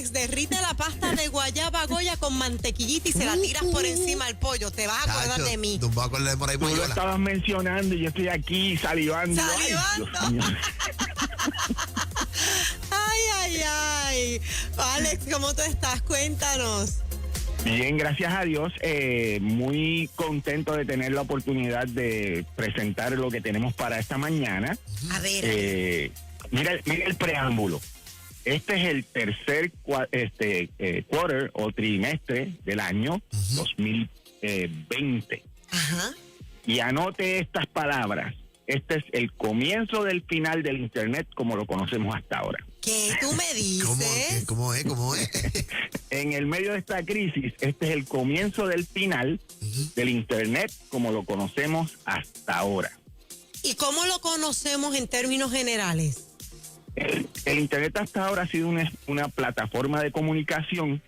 Alex, derrite la pasta de guayaba Goya con mantequillita y se la tiras por encima al pollo. Te vas a acordar de mí. Tú vas a acordar de por ahí, Tú lo estabas mencionando y yo estoy aquí salivando. Salivando. Ay. Alex, ¿cómo tú estás? Cuéntanos. Bien, gracias a Dios. Muy contento de tener la oportunidad de presentar lo que tenemos para esta mañana. A ver. Mira el preámbulo. Este es el tercer quarter o trimestre del año 2020. Ajá. Y anote estas palabras. Este es el comienzo del final del Internet como lo conocemos hasta ahora. ¿Qué tú me dices? ¿Cómo es? En el medio de esta crisis, este es el comienzo del final del Internet como lo conocemos hasta ahora. ¿Y cómo lo conocemos en términos generales? El Internet hasta ahora ha sido una plataforma de comunicación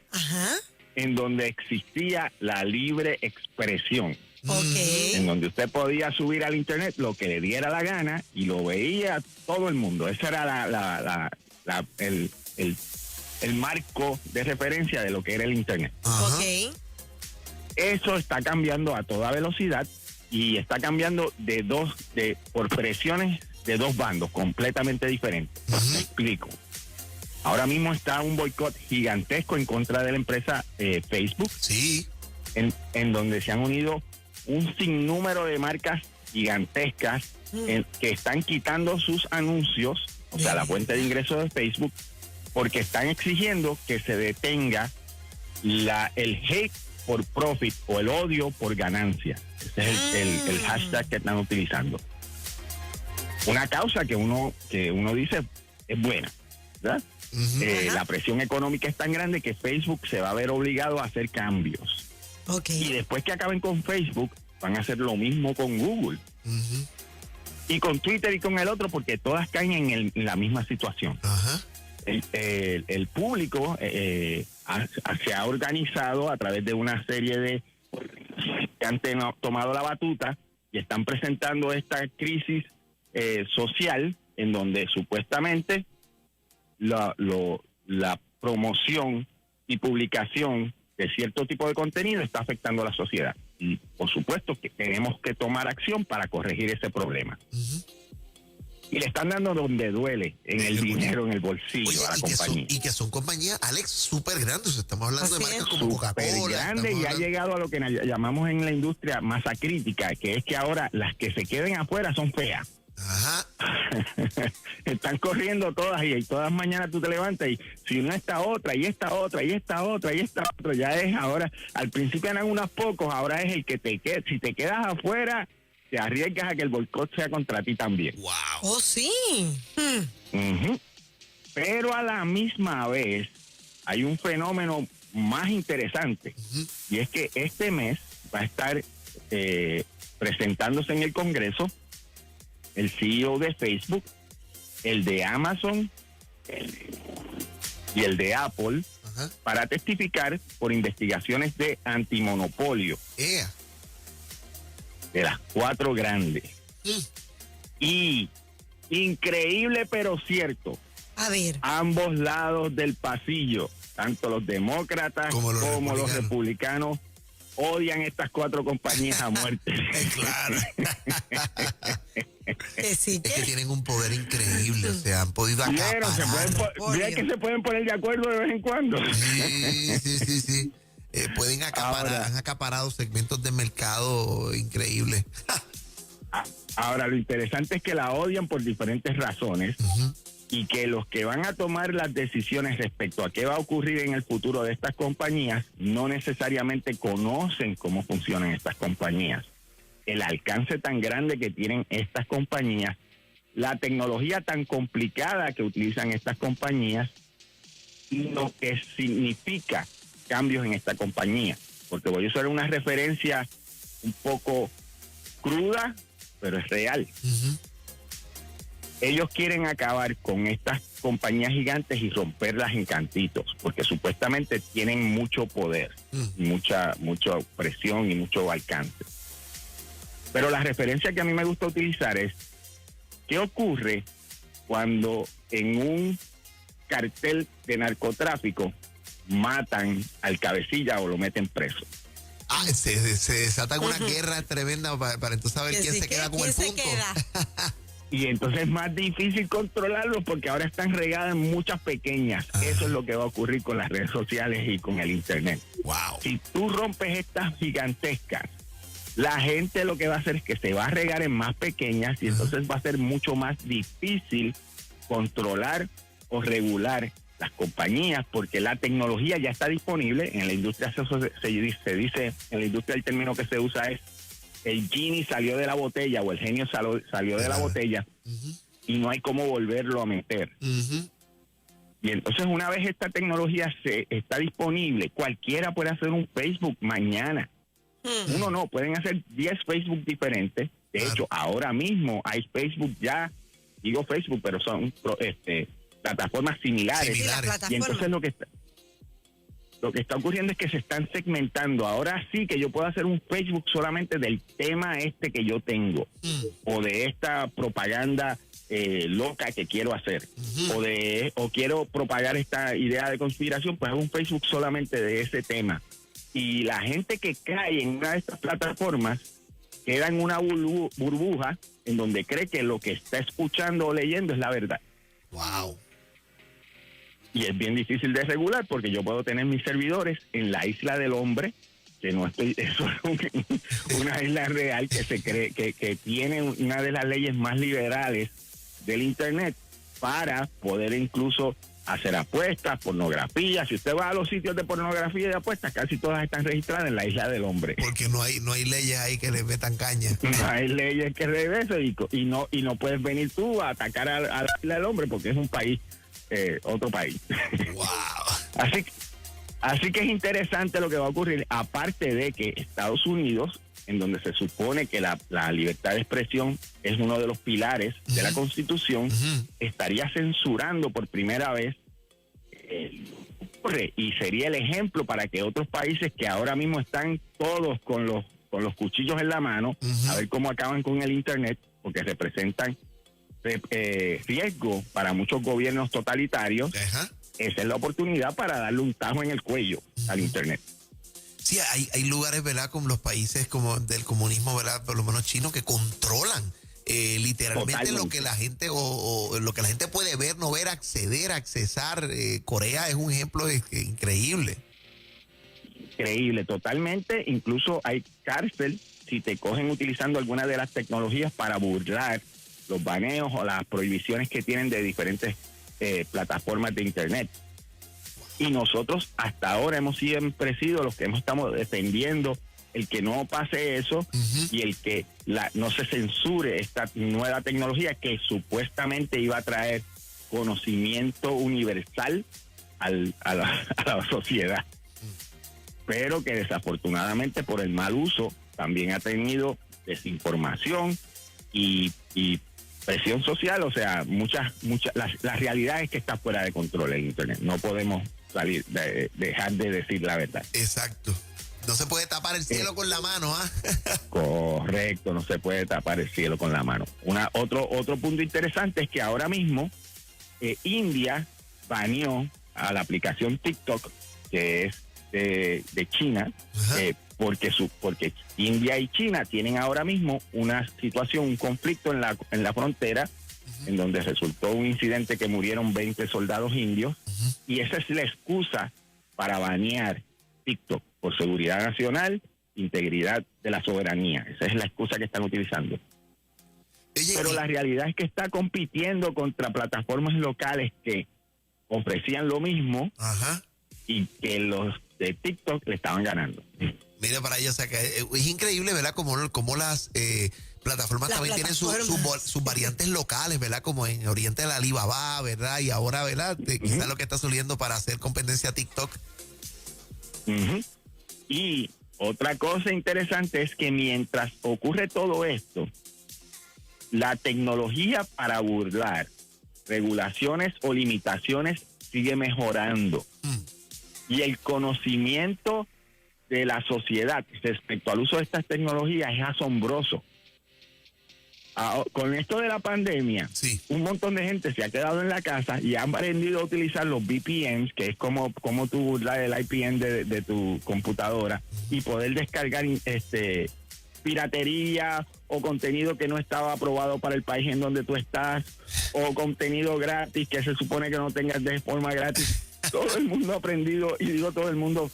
en donde existía la libre expresión. Okay. En donde usted podía subir al Internet lo que le diera la gana y lo veía todo el mundo. Ese era el marco de referencia de lo que era el Internet. Okay. Eso está cambiando a toda velocidad y está cambiando por presiones de dos bandos completamente diferentes. Me explico. Ahora mismo está un boicot gigantesco en contra de la empresa Facebook. Sí. En donde se han unido un sinnúmero de marcas gigantescas que están quitando sus anuncios, o sea, la fuente de ingresos de Facebook, porque están exigiendo que se detenga el hate por profit o el odio por ganancia. Ese es el hashtag que están utilizando. Una causa que uno dice es buena, ¿verdad? La presión económica es tan grande que Facebook se va a ver obligado a hacer cambios. Okay. Y después que acaben con Facebook, van a hacer lo mismo con Google. Y con Twitter y con el otro, porque todas caen en la misma situación. El público se ha organizado a través de una serie de que han tomado la batuta y están presentando esta crisis social en donde supuestamente la promoción y publicación de cierto tipo de contenido está afectando a la sociedad. Y por supuesto que tenemos que tomar acción para corregir ese problema. Y le están dando donde duele, en el dinero, en el bolsillo. Oye, a la compañía. Y que son compañías, Alex, súper grandes. Estamos hablando de marcas como Coca-Cola. Súper grande y ha llegado a lo que llamamos en la industria masa crítica, que es que ahora las que se queden afuera son feas. Están corriendo todas y todas mañanas tú te levantas y si no esta otra y esta otra y esta otra y esta otra, ya es ahora, al principio eran unos pocos, ahora es el que si te quedas afuera te arriesgas a que el boicot sea contra ti también. Wow. Oh, sí. Pero a la misma vez hay un fenómeno más interesante y es que este mes va a estar presentándose en el Congreso el CEO de Facebook, el de Amazon y el de Apple para testificar por investigaciones de antimonopolio de las 4 grandes. Y increíble pero cierto, a ver, ambos lados del pasillo, tanto los demócratas como los republicanos odian estas 4 compañías a muerte. Claro. Es que tienen un poder increíble, o sea, han podido acaparar. Mira que se pueden poner de acuerdo de vez en cuando. Sí. Pueden acaparar, han acaparado segmentos de mercado increíbles. Ahora, lo interesante es que la odian por diferentes razones y que los que van a tomar las decisiones respecto a qué va a ocurrir en el futuro de estas compañías no necesariamente conocen cómo funcionan estas compañías. El alcance tan grande que tienen estas compañías, la tecnología tan complicada que utilizan estas compañías y lo que significa cambios en esta compañía. Porque voy a usar una referencia un poco cruda, pero es real. Ellos quieren acabar con estas compañías gigantes y romperlas en cantitos, porque supuestamente tienen mucho poder, mucha presión y mucho alcance. Pero la referencia que a mí me gusta utilizar es ¿qué ocurre cuando en un cartel de narcotráfico, matan al cabecilla o lo meten preso. Se desatan una guerra tremenda para entonces saber quién se queda con el punto. Y entonces es más difícil controlarlos porque ahora están regadas en muchas pequeñas. Eso es lo que va a ocurrir con las redes sociales y con el internet. Wow. Si tú rompes estas gigantescas, la gente lo que va a hacer es que se va a regar en más pequeñas y entonces va a ser mucho más difícil controlar o regular las compañías porque la tecnología ya está disponible. En la industria se dice, en la industria el término que se usa es el genie salió de la botella o el genio salió de la botella y no hay cómo volverlo a meter. Y entonces una vez esta tecnología está disponible, cualquiera puede hacer un Facebook mañana. Uno no, pueden hacer 10 Facebook diferentes. De hecho, ahora mismo hay Facebook ya, digo Facebook, pero son plataformas similares. Y entonces lo que está ocurriendo es que se están segmentando. Ahora sí que yo puedo hacer un Facebook solamente del tema que yo tengo, o de esta propaganda loca que quiero hacer, o quiero propagar esta idea de conspiración, pues hago un Facebook solamente de ese tema. Y la gente que cae en una de estas plataformas queda en una burbuja en donde cree que lo que está escuchando o leyendo es la verdad. Wow. Y es bien difícil de regular porque yo puedo tener mis servidores en la isla del hombre, que no estoy, eso es una isla real que se cree que tiene una de las leyes más liberales del internet para poder incluso hacer apuestas, pornografía. Si usted va a los sitios de pornografía y de apuestas, casi todas están registradas en la isla del hombre. Porque no hay leyes ahí que le metan caña. No hay leyes que regresen y no puedes venir tú a atacar a la isla del hombre porque es un país, otro país. Wow. Así que es interesante lo que va a ocurrir, aparte de que Estados Unidos, en donde se supone que la libertad de expresión es uno de los pilares de la Constitución, estaría censurando por primera vez, y sería el ejemplo para que otros países que ahora mismo están todos con los cuchillos en la mano, a ver cómo acaban con el internet, porque representan riesgo para muchos gobiernos totalitarios. Esa es la oportunidad para darle un tajo en el cuello al internet. Sí, hay lugares, ¿verdad? Como los países como del comunismo, ¿verdad? Por lo menos chinos, que controlan literalmente Totalmente. lo que la gente o lo que la gente puede ver, no ver, acceder, accesar. Corea es un ejemplo increíble. Increíble, totalmente. Incluso hay cárcel si te cogen utilizando alguna de las tecnologías para burlar los baneos o las prohibiciones que tienen de diferentes plataformas de internet. Y nosotros hasta ahora hemos siempre sido los que estamos defendiendo el que no pase eso y el que no se censure esta nueva tecnología que supuestamente iba a traer conocimiento universal a la sociedad. Pero que desafortunadamente por el mal uso también ha tenido desinformación y presión social. O sea, la realidad es que está fuera de control el internet. No podemos dejar de decir la verdad. Exacto. No se puede tapar el cielo con la mano, ¿ah? Correcto, no se puede tapar el cielo con la mano. Otro punto interesante es que ahora mismo India baneó a la aplicación TikTok, que es de China, porque India y China tienen ahora mismo una situación, un conflicto en la frontera, en donde resultó un incidente que murieron 20 soldados indios, y esa es la excusa para banear TikTok, por seguridad nacional, integridad de la soberanía. Esa es la excusa que están utilizando. Pero la realidad es que está compitiendo contra plataformas locales que ofrecían lo mismo y que los de TikTok le estaban ganando. Mira para allá, o sea que es increíble, ¿verdad? Como las plataformas también tienen sus variantes locales, ¿verdad? Como en Oriente de la Alibaba, ¿verdad? Y ahora, ¿verdad? Quizás lo que está subiendo para hacer competencia a TikTok. Y otra cosa interesante es que mientras ocurre todo esto, la tecnología para burlar regulaciones o limitaciones sigue mejorando. Y el conocimiento de la sociedad respecto al uso de estas tecnologías es asombroso. con esto de la pandemia, sí, un montón de gente se ha quedado en la casa y han aprendido a utilizar los VPNs, que es como tú das el IPN de tu computadora, y poder descargar piratería o contenido que no estaba aprobado para el país en donde tú estás, o contenido gratis que se supone que no tengas de forma gratis. Todo el mundo ha aprendido, y digo todo el mundo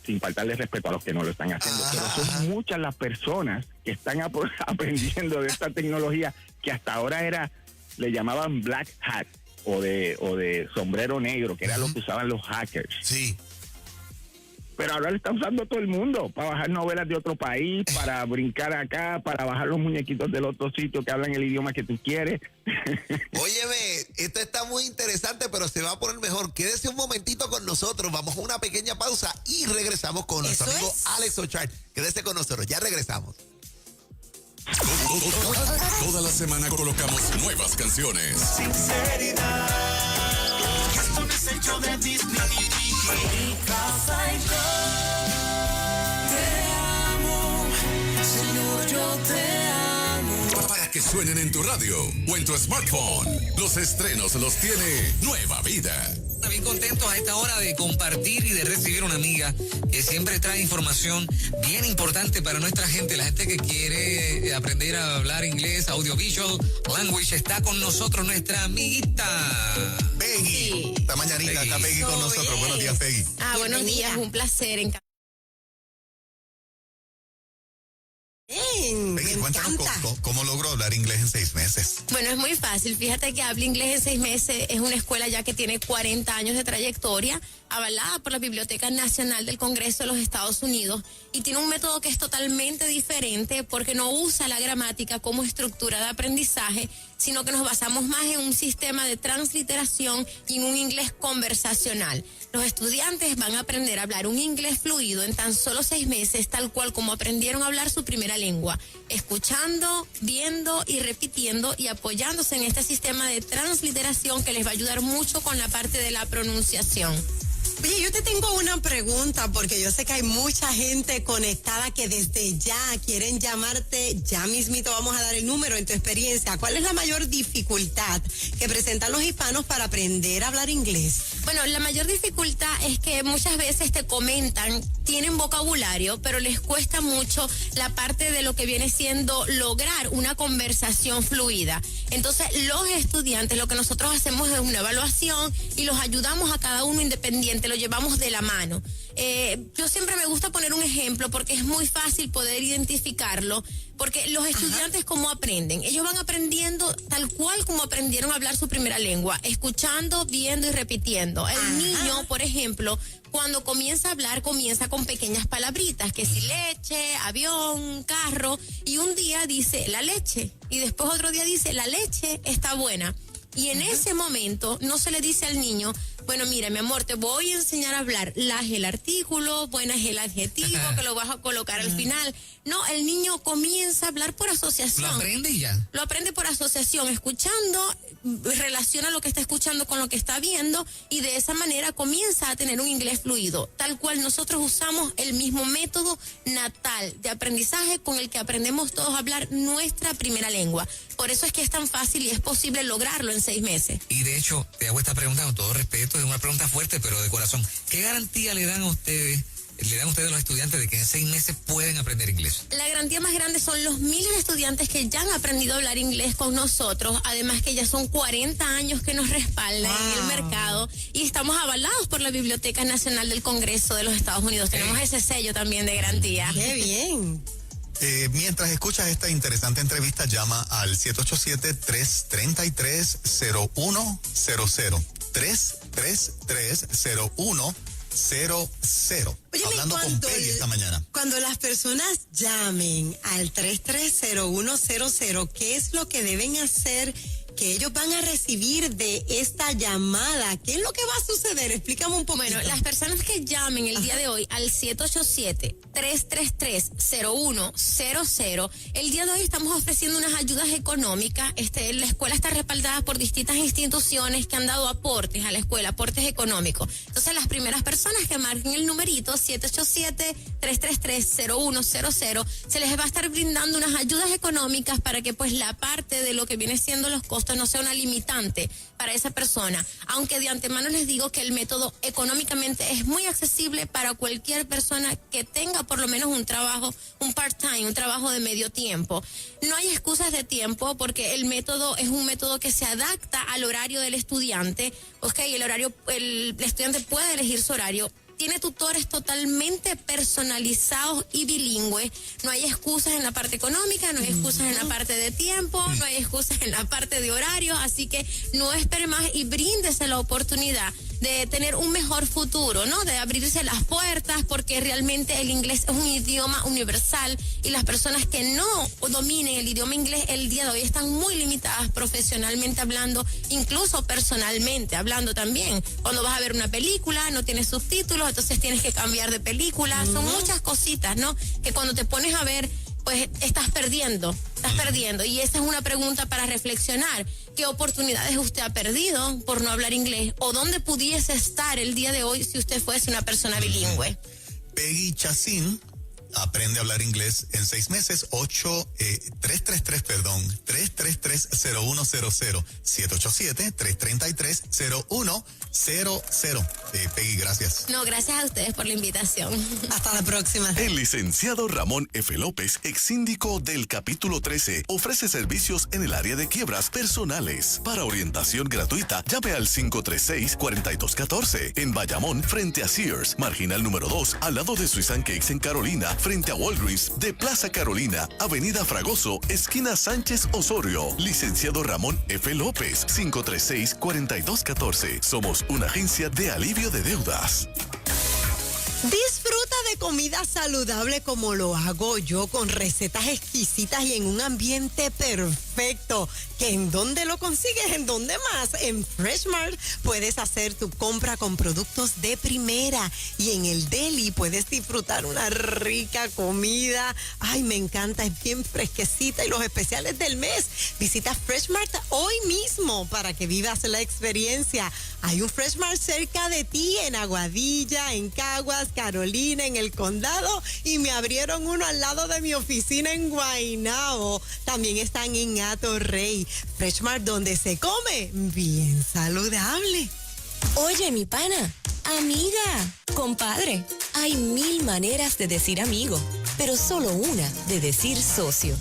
sin faltarle respeto a los que no lo están haciendo, pero son muchas las personas que están aprendiendo de esta tecnología que hasta ahora le llamaban black hat o de sombrero negro, que era lo que usaban los hackers. Sí. Pero ahora lo está usando todo el mundo para bajar novelas de otro país, para brincar acá, para bajar los muñequitos del otro sitio que hablan el idioma que tú quieres. Óyeme, esto está muy interesante, pero se va a poner mejor. Quédese un momentito con nosotros. Vamos a una pequeña pausa y regresamos con nuestro amigo Alex Ochart. Quédese con nosotros, ya regresamos. Toda la semana colocamos nuevas canciones. Sinceridad, esto no es hecho de Disney. Te amo, Señor, yo te amo. Para que suenen en tu radio o en tu smartphone. Los estrenos los tiene Nueva Vida. Bien contentos a esta hora de compartir y de recibir una amiga que siempre trae información bien importante para nuestra gente, la gente que quiere aprender a hablar inglés, audiovisual language. Está con nosotros nuestra amiguita Peggy. Sí. Esta mañanita Peggy. está Peggy con nosotros. Buenos días, Peggy. Buenos días, un placer. Peggy, cuéntanos cómo logró hablar inglés en 6 meses. Bueno, es muy fácil. Fíjate que Habla Inglés en 6 meses es una escuela ya que tiene 40 años de trayectoria, avalada por la Biblioteca Nacional del Congreso de los Estados Unidos, y tiene un método que es totalmente diferente porque no usa la gramática como estructura de aprendizaje, sino que nos basamos más en un sistema de transliteración y en un inglés conversacional. Los estudiantes van a aprender a hablar un inglés fluido en tan solo 6 meses, tal cual como aprendieron a hablar su primera lengua, escuchando, viendo y repitiendo, y apoyándose en este sistema de transliteración que les va a ayudar mucho con la parte de la pronunciación. Oye, yo te tengo una pregunta, porque yo sé que hay mucha gente conectada que desde ya quieren llamarte. Ya mismito vamos a dar el número. En tu experiencia, ¿cuál es la mayor dificultad que presentan los hispanos para aprender a hablar inglés? Bueno, la mayor dificultad es que muchas veces te comentan, tienen vocabulario, pero les cuesta mucho la parte de lo que viene siendo lograr una conversación fluida. Entonces, los estudiantes, lo que nosotros hacemos es una evaluación y los ayudamos a cada uno independiente, lo llevamos de la mano. Yo siempre me gusta poner un ejemplo porque es muy fácil poder identificarlo, porque los estudiantes, ¿cómo aprenden? Ellos van aprendiendo tal cual como aprendieron a hablar su primera lengua, escuchando, viendo y repitiendo. El niño, por ejemplo, cuando comienza a hablar, comienza con pequeñas palabritas, que si leche, avión, carro, y un día dice la leche, y después otro día dice la leche está buena. Y en ese momento no se le dice al niño, bueno, mira, mi amor, te voy a enseñar a hablar. La es el artículo, buena es el adjetivo, que lo vas a colocar al final. No, el niño comienza a hablar por asociación. lo aprende y ya. Lo aprende por asociación, escuchando, relaciona lo que está escuchando con lo que está viendo, y de esa manera comienza a tener un inglés fluido, tal cual nosotros usamos el mismo método natal de aprendizaje con el que aprendemos todos a hablar nuestra primera lengua. Por eso es que es tan fácil y es posible lograrlo en 6 meses. Y de hecho, te hago esta pregunta con todo respeto, es una pregunta fuerte, pero de corazón. ¿Qué garantía le dan a ustedes a los estudiantes de que en 6 meses pueden aprender inglés? La garantía más grande son los miles de estudiantes que ya han aprendido a hablar inglés con nosotros, además que ya son 40 años que nos respaldan en el mercado, y estamos avalados por la Biblioteca Nacional del Congreso de los Estados Unidos. Tenemos ese sello también de garantía. ¡Qué bien! Mientras escuchas esta interesante entrevista, llama al 787-333-0100. 333-0100. Óyeme, Hablando con Peggy esta mañana. Cuando las personas llamen al 3330100, ¿qué es lo que deben hacer que ellos van a recibir de esta llamada? ¿Qué es lo que va a suceder? Explícame un poco. Bueno, las personas que llamen el día de hoy al 787-333-0100, el día de hoy estamos ofreciendo unas ayudas económicas. La escuela está respaldada por distintas instituciones que han dado aportes a la escuela, aportes económicos. Entonces, las primeras personas que marquen el numerito 787-333-0100, se les va a estar brindando unas ayudas económicas para que pues la parte de lo que viene siendo los costos no sea una limitante para esa persona. Aunque de antemano les digo que el método económicamente es muy accesible para cualquier persona que tenga por lo menos un trabajo, un part-time, un trabajo de medio tiempo. No hay excusas de tiempo porque el método es un método que se adapta al horario del estudiante. El estudiante puede elegir su horario. Tiene tutores totalmente personalizados y bilingües. No hay excusas en la parte económica, no hay excusas en la parte de tiempo, no hay excusas en la parte de horario. Así que no espere más y bríndese la oportunidad de tener un mejor futuro, ¿no? De abrirse las puertas, porque realmente el inglés es un idioma universal y las personas que no dominen el idioma inglés el día de hoy están muy limitadas profesionalmente hablando, incluso personalmente hablando también. Cuando vas a ver una película, no tienes subtítulos, entonces tienes que cambiar de película. Son muchas cositas, ¿no? Que cuando te pones a ver, pues estás perdiendo. Y esa es una pregunta para reflexionar. ¿Qué oportunidades usted ha perdido por no hablar inglés? ¿O dónde pudiese estar el día de hoy si usted fuese una persona bilingüe? Peggy Chacín aprende a hablar inglés en 6 meses. 333-0100. 787-333-0100. Peggy, gracias. No, gracias a ustedes por la invitación. Hasta la próxima. El licenciado Ramón F. López, ex síndico del capítulo 13, ofrece servicios en el área de quiebras personales. Para orientación gratuita, llame al 536-4214 en Bayamón, frente a Sears, marginal número 2, al lado de Swiss & Cakes en Carolina, frente a Walgreens de Plaza Carolina, Avenida Fragoso, esquina Sánchez Osorio. Licenciado Ramón F. López, 536-4214. Somos una agencia de alivio de deudas. Disfruta de comida saludable como lo hago yo, con recetas exquisitas y en un ambiente perfecto. ¿Que en dónde lo consigues? ¿En dónde más? En Freshmart puedes hacer tu compra con productos de primera y en el deli puedes disfrutar una rica comida. Ay, me encanta, es bien fresquecita y los especiales del mes. Visita Freshmart hoy mismo para que vivas la experiencia. Hay un Freshmart cerca de ti en Aguadilla, en Caguas, Carolina, en el Condado, y me abrieron uno al lado de mi oficina en Guaynabo. También están en Atorrey. Freshmart, donde se come bien saludable. Oye, mi pana, amiga, compadre, hay 1000 maneras de decir amigo, pero solo una de decir socio.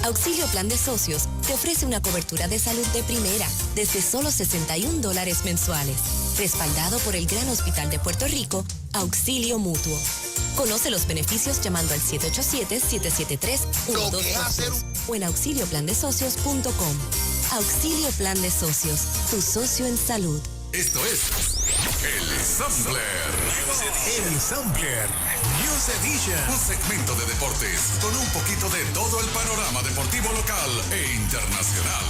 Auxilio Plan de Socios te ofrece una cobertura de salud de primera desde solo $61 mensuales, respaldado por el Gran Hospital de Puerto Rico, Auxilio Mutuo. Conoce los beneficios llamando al 787-773-1222 o en auxilioplandesocios.com. Auxilio Plan de Socios, tu socio en salud. Esto es El Sampler. El Sampler News Edition. Un segmento de deportes con un poquito de todo el panorama deportivo local e internacional.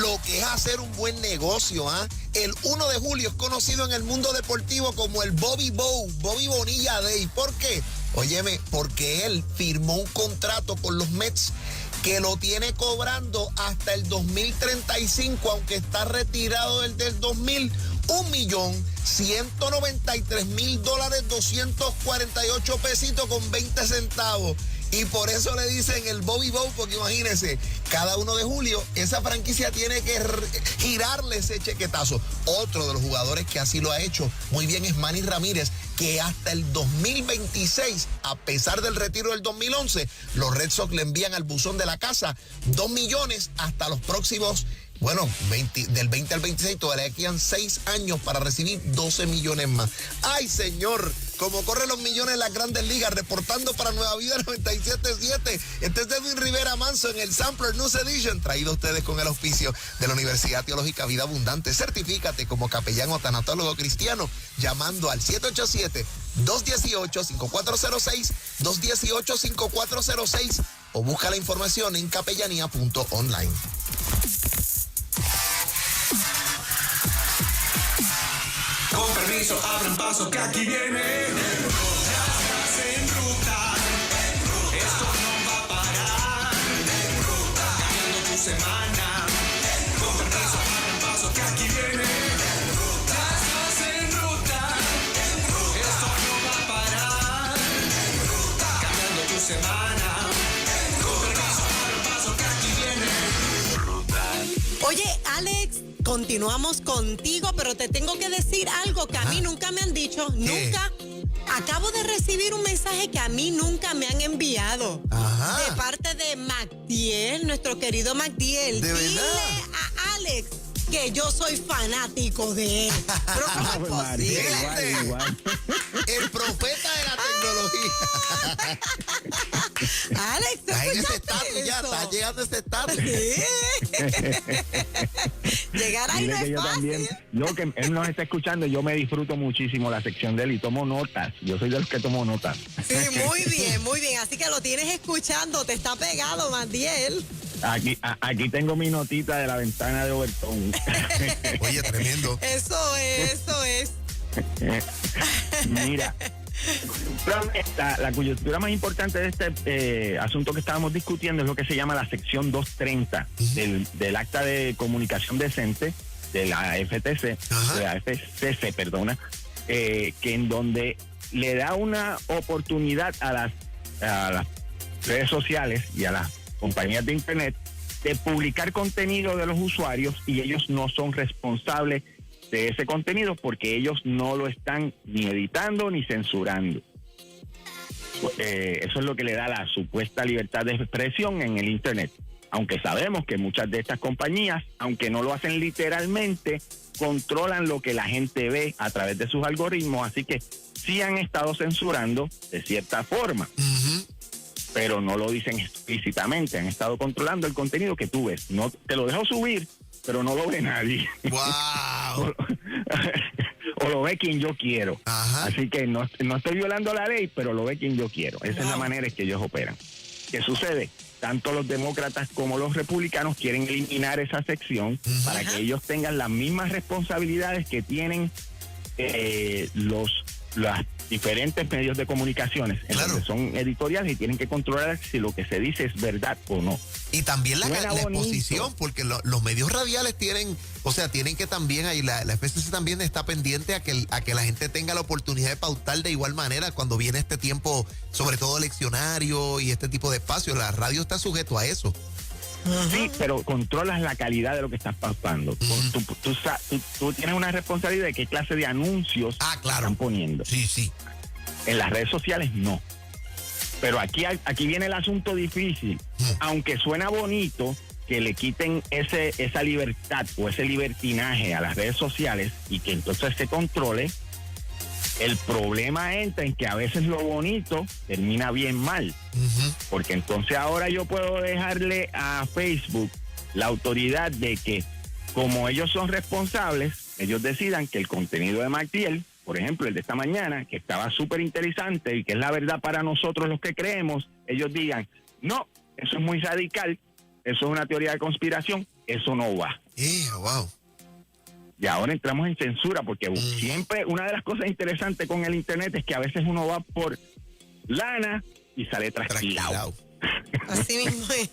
Lo que es hacer un buen negocio, ¿ah? El 1 de julio es conocido en el mundo deportivo como el Bobby Bonilla Day. ¿Por qué? Óyeme, porque él firmó un contrato con los Mets que lo tiene cobrando hasta el 2035, aunque está retirado del 2000, $1,193,000, 248 pesitos con 20 centavos. Y por eso le dicen el Bobby Bow, porque imagínense, cada 1 de julio esa franquicia tiene que girarle ese chequetazo. Otro de los jugadores que así lo ha hecho muy bien es Manny Ramírez, que hasta el 2026, a pesar del retiro del 2011, los Red Sox le envían al buzón de la casa $2 millones hasta los próximos, del 20 al 26, todavía quedan 6 años para recibir 12 millones más. ¡Ay, señor! Como corren los millones en las Grandes Ligas, reportando para Nueva Vida 97.7. Este es Edwin Rivera Manso en el Sampler News Edition, traído a ustedes con el auspicio de la Universidad Teológica Vida Abundante. Certifícate como capellán o tanatólogo cristiano llamando al 787-218-5406, 218-5406 o busca la información en capellanía.online. permiso, abran paso que aquí viene. Ya estás en ruta. Esto no va a parar. Cambiando tu semana. Con permiso, abran paso que aquí viene. Ya estás en ruta. Esto no va a parar. Cambiando tu semana. Con permiso, abran paso que aquí viene. Oye, Alex, continuamos contigo, pero te tengo que decir algo que a mí nunca me han dicho. ¿Qué? Nunca. Acabo de recibir un mensaje que a mí nunca me han enviado. Ajá. De parte de Macdiel, nuestro querido Macdiel. ¿De Dile verdad? a Alex que yo soy fanático de él. Pero ¿cómo es posible? Igual. El profeta de la tecnología. Alex, ¿tú Está en ese escuchaste estatus ya, eso? está llegando a ese estatus. Sí. Llegar ahí Dile no que es yo fácil. también, yo que él nos está escuchando, yo me disfruto muchísimo la sección de él y tomo notas. Yo soy de los que tomo notas. Sí, muy bien, muy bien. Así que lo tienes escuchando, te está pegado, Macdiel. Aquí tengo mi notita de la ventana de Overton. Oye, tremendo. Eso es. Mira, la coyuntura más importante de este asunto que estábamos discutiendo es lo que se llama la sección 230 del Acta de Comunicación Decente de la FTC, Ajá. de la FCC, perdona, que en donde le da una oportunidad a las redes sociales y a las compañías de internet de publicar contenido de los usuarios y ellos no son responsables de ese contenido porque ellos no lo están ni editando ni censurando. Eso es lo que le da la supuesta libertad de expresión en el internet. Aunque sabemos que muchas de estas compañías, aunque no lo hacen literalmente, controlan lo que la gente ve a través de sus algoritmos, así que sí han estado censurando de cierta forma. Ujú. Pero no lo dicen explícitamente, han estado controlando el contenido que tú ves. No te lo dejo subir, pero no lo ve nadie. Wow. O lo ve quien yo quiero. Ajá. Así que no estoy violando la ley, pero lo ve quien yo quiero. Esa es la manera en que ellos operan. ¿Qué sucede? Tanto los demócratas como los republicanos quieren eliminar esa sección para que ellos tengan las mismas responsabilidades que tienen los diferentes medios de comunicaciones, en Claro. donde son editoriales y tienen que controlar si lo que se dice es verdad o no. Y también la Suena bonito. exposición, porque los medios radiales tienen, o sea, tienen que también, ahí la FCC también está pendiente a que la gente tenga la oportunidad de pautar de igual manera cuando viene este tiempo, sobre todo eleccionario y este tipo de espacios. La radio está sujeto a eso. Sí, pero controlas la calidad de lo que estás pautando. Tú tienes una responsabilidad de qué clase de anuncios Claro. están poniendo. Sí, sí. En las redes sociales no. Pero aquí viene el asunto difícil. Aunque suena bonito que le quiten esa libertad o ese libertinaje a las redes sociales y que entonces se controle, el problema entra en que a veces lo bonito termina bien mal. Porque entonces ahora yo puedo dejarle a Facebook la autoridad de que, como ellos son responsables, ellos decidan que el contenido de Macdiel, por ejemplo, el de esta mañana, que estaba súper interesante y que es la verdad para nosotros los que creemos, ellos digan, no, eso es muy radical, eso es una teoría de conspiración, eso no va. Wow. Y ahora entramos en censura, porque siempre una de las cosas interesantes con el internet es que a veces uno va por lana y sale trasquilado. Así mismo es.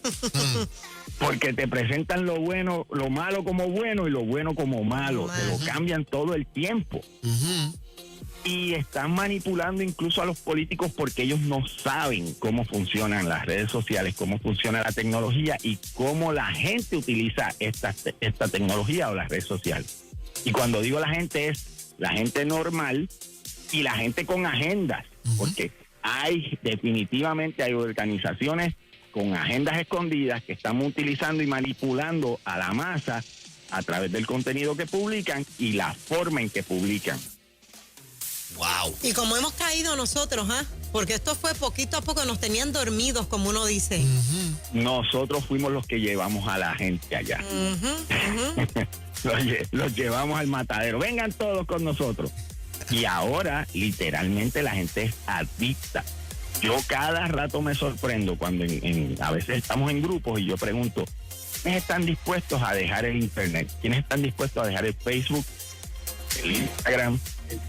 Porque te presentan lo bueno, lo malo como bueno y lo bueno como malo. Te lo cambian todo el tiempo. Y están manipulando incluso a los políticos porque ellos no saben cómo funcionan las redes sociales, cómo funciona la tecnología y cómo la gente utiliza esta tecnología o las redes sociales. Y cuando digo la gente es la gente normal y la gente con agendas, porque definitivamente hay organizaciones con agendas escondidas que están utilizando y manipulando a la masa a través del contenido que publican y la forma en que publican. Wow. Y como hemos caído nosotros, porque esto fue poquito a poco, nos tenían dormidos, como uno dice. Nosotros fuimos los que llevamos a la gente allá. Los llevamos al matadero. Vengan todos con nosotros. Y ahora, literalmente, la gente es adicta. Yo cada rato me sorprendo cuando a veces estamos en grupos y yo pregunto, ¿quiénes están dispuestos a dejar el internet? ¿Quiénes están dispuestos a dejar el Facebook, el Instagram,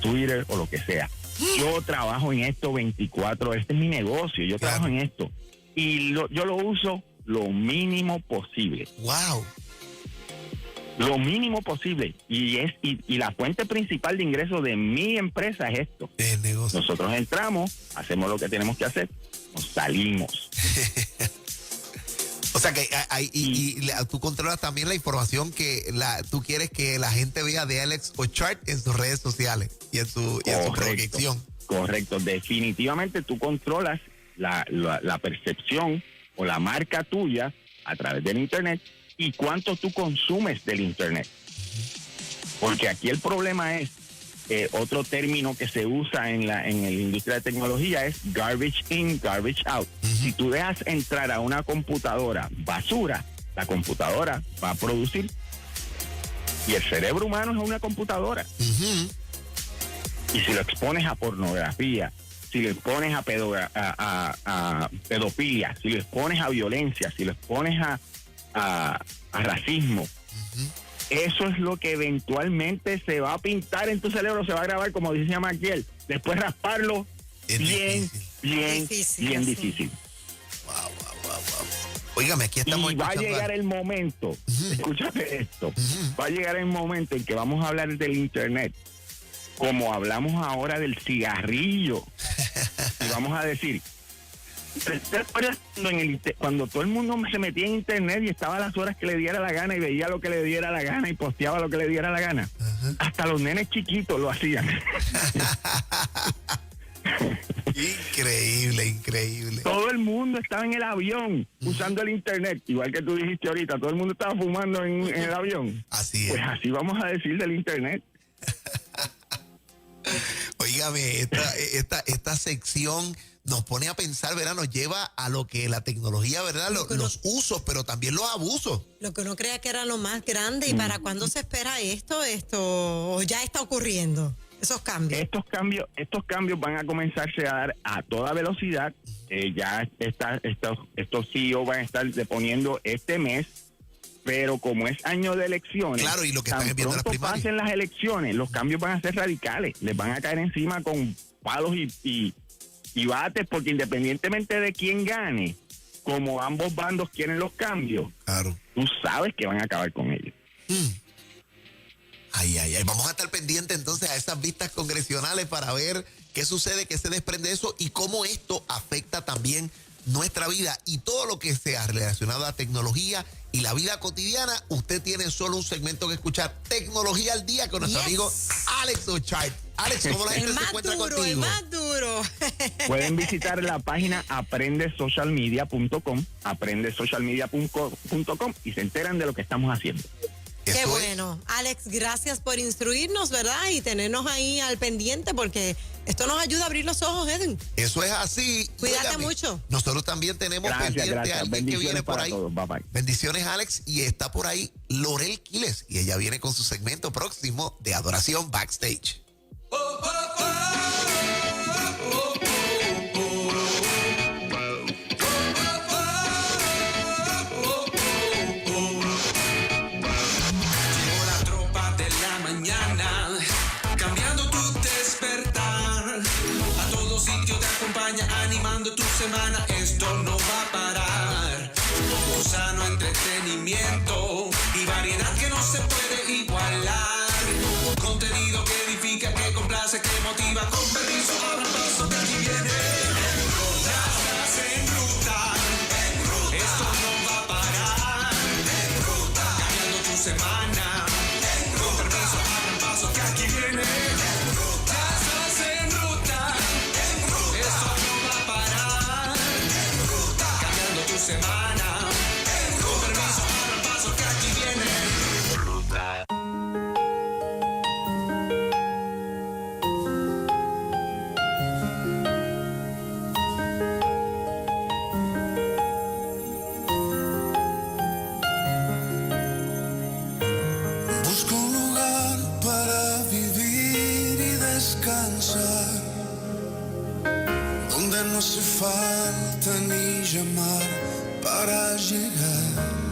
Twitter o lo que sea. Yo trabajo en esto 24, este es mi negocio, yo trabajo en esto. Y yo lo uso lo mínimo posible. ¡Wow! Lo mínimo posible. Y la fuente principal de ingreso de mi empresa es esto. El negocio. Nosotros entramos, hacemos lo que tenemos que hacer, nos salimos. O sea que tú controlas también la información que tú quieres que la gente vea de Alex Ochart en sus redes sociales y en su proyección. Correcto. Definitivamente tú controlas la percepción o la marca tuya a través del Internet y cuánto tú consumes del Internet. Porque aquí el problema es, otro término que se usa en la industria de tecnología es garbage in, garbage out. Si tú dejas entrar a una computadora basura, la computadora va a producir. Y el cerebro humano es una computadora. Y si lo expones a pornografía, si lo expones a pedofilia, si lo expones a violencia, si lo expones a racismo, eso es lo que eventualmente se va a pintar en tu cerebro, se va a grabar, como decía Maquiel. Después rasparlo, bien difícil. Wow. Óigame, aquí estamos. Y va a llegar el momento, escúchate esto, va a llegar el momento en que vamos a hablar del Internet como hablamos ahora del cigarrillo. Y vamos a decir, ¿te acuerdas cuando todo el mundo se metía en Internet y estaba a las horas que le diera la gana y veía lo que le diera la gana y posteaba lo que le diera la gana? Hasta los nenes chiquitos lo hacían. Increíble. Todo el mundo estaba en el avión usando el Internet, igual que tú dijiste ahorita, todo el mundo estaba fumando en el avión. Así es. Pues así vamos a decir del Internet. Óigame, esta sección nos pone a pensar, ¿verdad? Nos lleva a lo que la tecnología, ¿verdad? Los usos, pero también los abusos. Lo que uno creía que era lo más grande. ¿Y para cuándo se espera esto? ¿O ya está ocurriendo? Esos cambios. Estos cambios van a comenzarse a dar a toda velocidad. Ya estos CEO van a estar deponiendo este mes. Pero como es año de elecciones, claro, y lo que están viendo las primarias, pasen las elecciones, los cambios van a ser radicales, les van a caer encima con palos y bates, porque independientemente de quién gane, como ambos bandos quieren los cambios, claro, tú sabes que van a acabar con ellos. Ay. Vamos a estar pendientes entonces a esas vistas congresionales para ver qué sucede, qué se desprende de eso y cómo esto afecta también nuestra vida y todo lo que sea relacionado a tecnología y la vida cotidiana. Usted tiene solo un segmento que escuchar, Tecnología al Día, con nuestro amigo Alex Ochart. Alex, ¿cómo la gente se encuentra contigo? El más duro. Pueden visitar la página aprendesocialmedia.com, aprendesocialmedia.com y se enteran de lo que estamos haciendo. Qué bueno. Alex, gracias por instruirnos, ¿verdad? Y tenernos ahí al pendiente, porque esto nos ayuda a abrir los ojos, Edwin. Eso es así. Cuídate mucho. Nosotros también tenemos pendiente a alguien que viene por ahí. Bye, bye. Bendiciones, Alex. Y está por ahí Lorel Quiles. Y ella viene con su segmento próximo de Adoración Backstage. Animando tu semana, esto no va a parar. Un sano entretenimiento y variedad que no se puede igualar. Contenido que edifica, que complace, que motiva. Con permiso, abran paso que aquí viene. Ya estás en ruta. Esto no va a parar. Cambiando tu semana. Con permiso, abran paso que aquí viene. Semana, con permiso, abra el paso que aquí viene. Busco un lugar para vivir y descansar, donde no hace falta ni llamar para llegar.